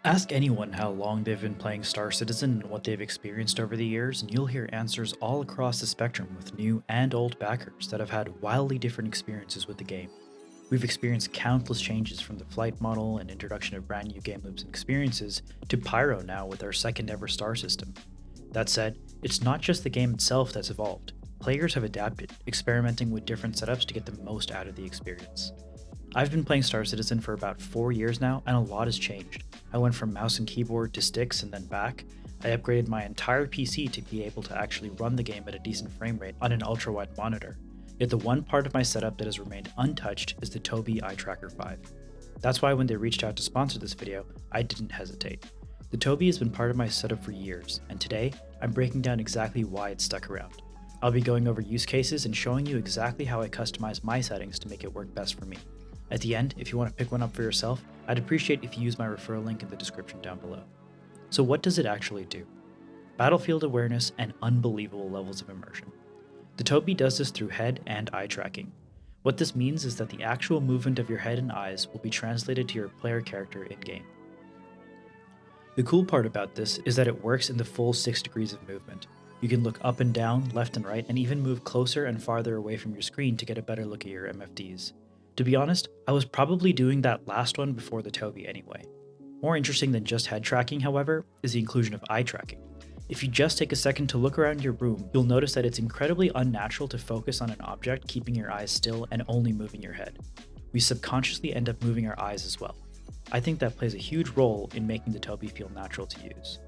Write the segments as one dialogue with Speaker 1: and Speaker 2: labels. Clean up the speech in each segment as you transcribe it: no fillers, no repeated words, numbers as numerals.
Speaker 1: Ask anyone how long they've been playing Star Citizen and what they've experienced over the years, and you'll hear answers all across the spectrum with new and old backers that have had wildly different experiences with the game. We've experienced countless changes from the flight model and introduction of brand new game loops and experiences to Pyro now with our second ever star system. That said, it's not just the game itself that's evolved. Players have adapted, experimenting with different setups to get the most out of the experience. I've been playing Star Citizen for about 4 years now, and a lot has changed. I went from mouse and keyboard to sticks and then back. I upgraded my entire PC to be able to actually run the game at a decent frame rate on an ultra-wide monitor. Yet the one part of my setup that has remained untouched is the Tobii Eye Tracker 5. That's why when they reached out to sponsor this video, I didn't hesitate. The Tobii has been part of my setup for years, and today, I'm breaking down exactly why it's stuck around. I'll be going over use cases and showing you exactly how I customize my settings to make it work best for me. At the end, if you want to pick one up for yourself, I'd appreciate if you use my referral link in the description down below. So what does it actually do? Battlefield awareness and unbelievable levels of immersion. The Tobii does this through head and eye tracking. What this means is that the actual movement of your head and eyes will be translated to your player character in-game. The cool part about this is that it works in the full 6 degrees of movement. You can look up and down, left and right, and even move closer and farther away from your screen to get a better look at your MFDs. To be honest, I was probably doing that last one before the Tobii anyway. More interesting than just head tracking, however, is the inclusion of eye tracking. If you just take a second to look around your room, you'll notice that it's incredibly unnatural to focus on an object keeping your eyes still and only moving your head. We subconsciously end up moving our eyes as well. I think that plays a huge role in making the Tobii feel natural to use.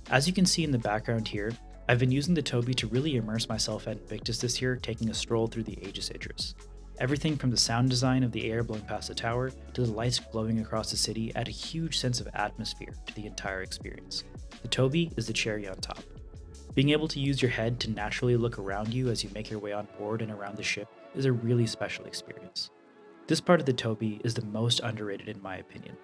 Speaker 1: As you can see in the background here, I've been using the Tobii to really immerse myself at Invictus this year, taking a stroll through the Aegis Idris. Everything from the sound design of the air blowing past the tower to the lights glowing across the city add a huge sense of atmosphere to the entire experience. The Tobii is the cherry on top. Being able to use your head to naturally look around you as you make your way on board and around the ship is a really special experience. This part of the Tobii is the most underrated in my opinion.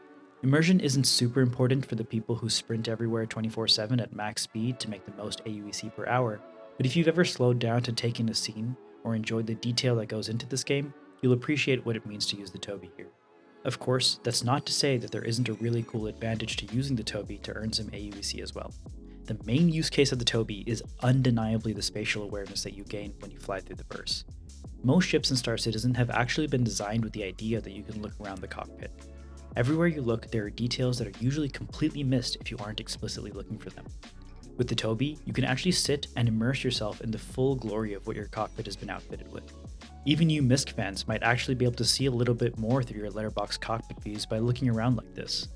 Speaker 1: Immersion isn't super important for the people who sprint everywhere 24/7 at max speed to make the most aUEC per hour, but if you've ever slowed down to take in a scene, or enjoyed the detail that goes into this game, you'll appreciate what it means to use the Tobii here. Of course, that's not to say that there isn't a really cool advantage to using the Tobii to earn some aUEC as well. The main use case of the Tobii is undeniably the spatial awareness that you gain when you fly through the verse. Most ships in Star Citizen have actually been designed with the idea that you can look around the cockpit. Everywhere you look, there are details that are usually completely missed if you aren't explicitly looking for them. With the Tobii, you can actually sit and immerse yourself in the full glory of what your cockpit has been outfitted with. Even you MISC fans might actually be able to see a little bit more through your letterbox cockpit views by looking around like this.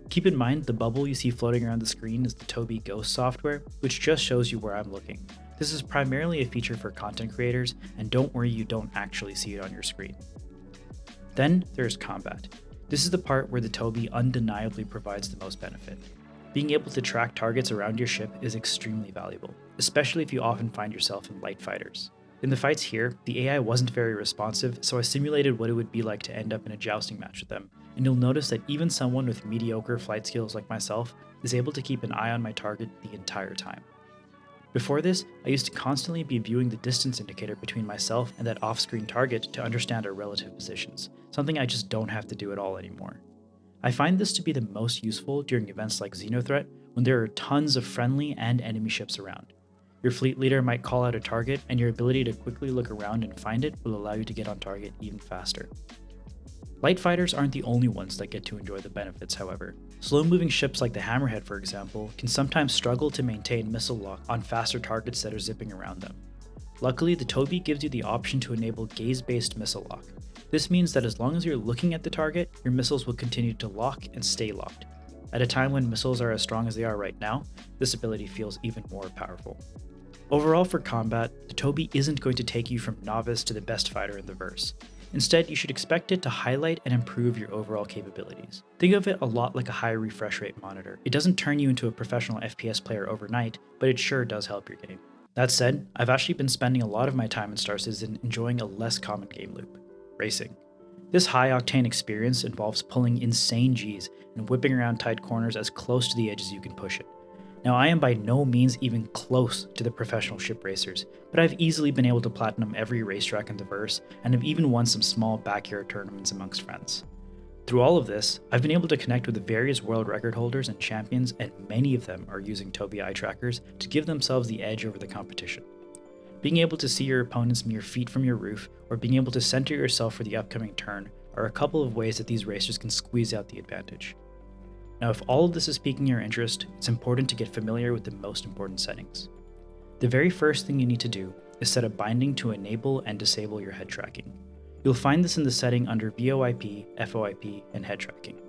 Speaker 1: Keep in mind the bubble you see floating around the screen is the Tobii Ghost software, which just shows you where I'm looking. This is primarily a feature for content creators, and don't worry you don't actually see it on your screen. Then there's combat. This is the part where the Tobii undeniably provides the most benefit. Being able to track targets around your ship is extremely valuable, especially if you often find yourself in light fighters. In the fights here, the AI wasn't very responsive, so I simulated what it would be like to end up in a jousting match with them, and you'll notice that even someone with mediocre flight skills like myself is able to keep an eye on my target the entire time. Before this, I used to constantly be viewing the distance indicator between myself and that off-screen target to understand our relative positions, something I just don't have to do at all anymore. I find this to be the most useful during events like Xenothreat, when there are tons of friendly and enemy ships around. Your fleet leader might call out a target, and your ability to quickly look around and find it will allow you to get on target even faster. Light fighters aren't the only ones that get to enjoy the benefits, however. Slow-moving ships like the Hammerhead, for example, can sometimes struggle to maintain missile lock on faster targets that are zipping around them. Luckily, the Tobii gives you the option to enable gaze-based missile lock. This means that as long as you're looking at the target, your missiles will continue to lock and stay locked. At a time when missiles are as strong as they are right now, this ability feels even more powerful. Overall for combat, the Tobii isn't going to take you from novice to the best fighter in the verse. Instead, you should expect it to highlight and improve your overall capabilities. Think of it a lot like a high refresh rate monitor. It doesn't turn you into a professional FPS player overnight, but it sure does help your game. That said, I've actually been spending a lot of my time in Star Citizen enjoying a less common game loop: racing. This high-octane experience involves pulling insane Gs and whipping around tight corners as close to the edge as you can push it. Now, I am by no means even close to the professional ship racers, but I've easily been able to platinum every racetrack in the verse and have even won some small backyard tournaments amongst friends. Through all of this, I've been able to connect with the various world record holders and champions, and many of them are using Tobii Eye Trackers to give themselves the edge over the competition. Being able to see your opponents mere feet from your roof, or being able to center yourself for the upcoming turn, are a couple of ways that these racers can squeeze out the advantage. Now, if all of this is piquing your interest, it's important to get familiar with the most important settings. The very first thing you need to do is set a binding to enable and disable your head tracking. You'll find this in the setting under VoIP, FOIP, and head tracking.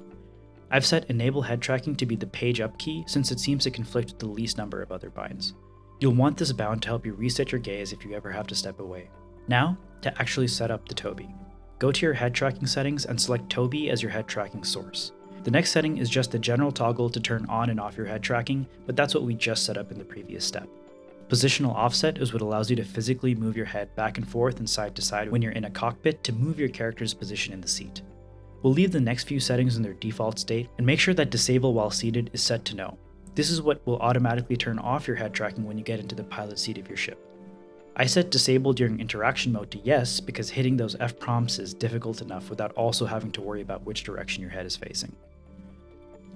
Speaker 1: I've set enable head tracking to be the page up key since it seems to conflict with the least number of other binds. You'll want this bound to help you reset your gaze if you ever have to step away. Now, to actually set up the Tobii. Go to your head tracking settings and select Tobii as your head tracking source. The next setting is just the general toggle to turn on and off your head tracking, but that's what we just set up in the previous step. Positional offset is what allows you to physically move your head back and forth and side to side when you're in a cockpit to move your character's position in the seat. We'll leave the next few settings in their default state and make sure that disable while seated is set to no. This is what will automatically turn off your head tracking when you get into the pilot seat of your ship. I set disable during interaction mode to yes because hitting those F prompts is difficult enough without also having to worry about which direction your head is facing.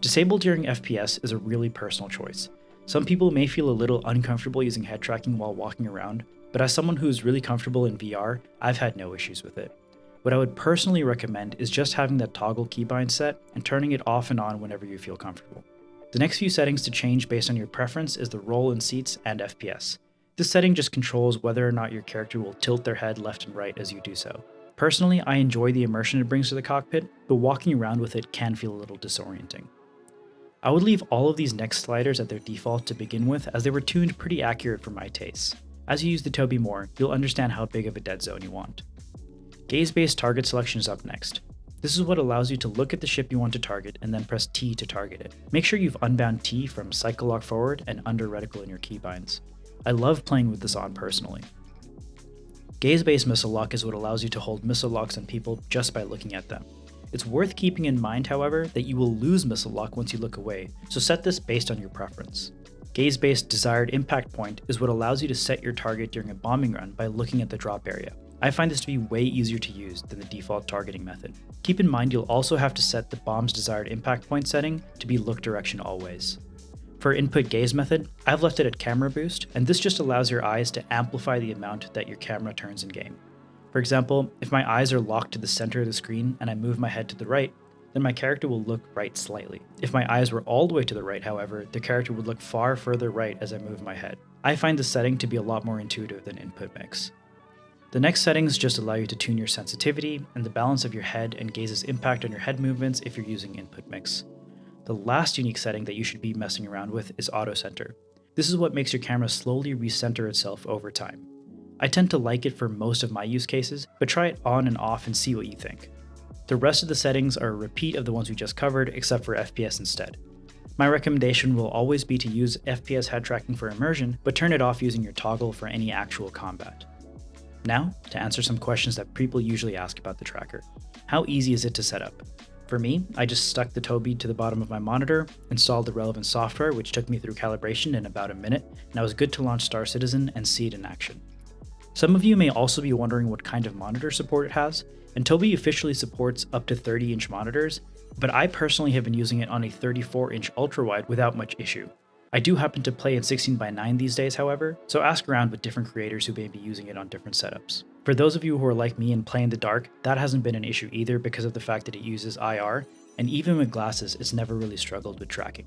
Speaker 1: Disable during FPS is a really personal choice. Some people may feel a little uncomfortable using head tracking while walking around, but as someone who's really comfortable in VR, I've had no issues with it. What I would personally recommend is just having that toggle keybind set and turning it off and on whenever you feel comfortable. The next few settings to change based on your preference is the roll in seats and FPS. This setting just controls whether or not your character will tilt their head left and right as you do so. Personally, I enjoy the immersion it brings to the cockpit, but walking around with it can feel a little disorienting. I would leave all of these next sliders at their default to begin with as they were tuned pretty accurate for my tastes. As you use the Tobii more, you'll understand how big of a dead zone you want. Gaze-based target selection is up next. This is what allows you to look at the ship you want to target and then press T to target it. Make sure you've unbound T from cycle lock forward and under reticle in your keybinds. I love playing with this on personally. Gaze-based missile lock is what allows you to hold missile locks on people just by looking at them. It's worth keeping in mind, however, that you will lose missile lock once you look away, so set this based on your preference. Gaze-based desired impact point is what allows you to set your target during a bombing run by looking at the drop area. I find this to be way easier to use than the default targeting method. Keep in mind you'll also have to set the bomb's desired impact point setting to be look direction always. For input gaze method, I've left it at camera boost, and this just allows your eyes to amplify the amount that your camera turns in game. For example, if my eyes are locked to the center of the screen and I move my head to the right, then my character will look right slightly. If my eyes were all the way to the right, however, the character would look far further right as I move my head. I find this setting to be a lot more intuitive than input mix. The next settings just allow you to tune your sensitivity and the balance of your head and gaze's impact on your head movements if you're using input mix. The last unique setting that you should be messing around with is auto center. This is what makes your camera slowly recenter itself over time. I tend to like it for most of my use cases, but try it on and off and see what you think. The rest of the settings are a repeat of the ones we just covered, except for FPS instead. My recommendation will always be to use FPS head tracking for immersion, but turn it off using your toggle for any actual combat. Now, to answer some questions that people usually ask about the tracker. How easy is it to set up? For me, I just stuck the Tobii to the bottom of my monitor, installed the relevant software which took me through calibration in about a minute, and I was good to launch Star Citizen and see it in action. Some of you may also be wondering what kind of monitor support it has, and Tobii officially supports up to 30-inch monitors, but I personally have been using it on a 34-inch ultrawide without much issue. I do happen to play in 16:9 these days, however, so ask around with different creators who may be using it on different setups. For those of you who are like me and play in the dark, that hasn't been an issue either because of the fact that it uses IR, and even with glasses, it's never really struggled with tracking.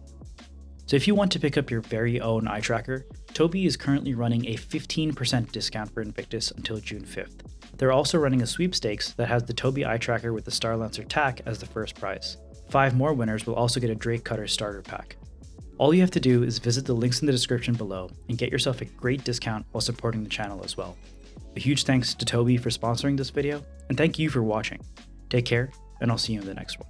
Speaker 1: So if you want to pick up your very own eye tracker, Tobii is currently running a 15% discount for Invictus until June 5th. They're also running a sweepstakes that has the Tobii Eye Tracker with the Starlancer TAC as the first prize. 5 more winners will also get a Drake Cutter starter pack. All you have to do is visit the links in the description below and get yourself a great discount while supporting the channel as well. A huge thanks to Tobii for sponsoring this video, and thank you for watching. Take care, and I'll see you in the next one.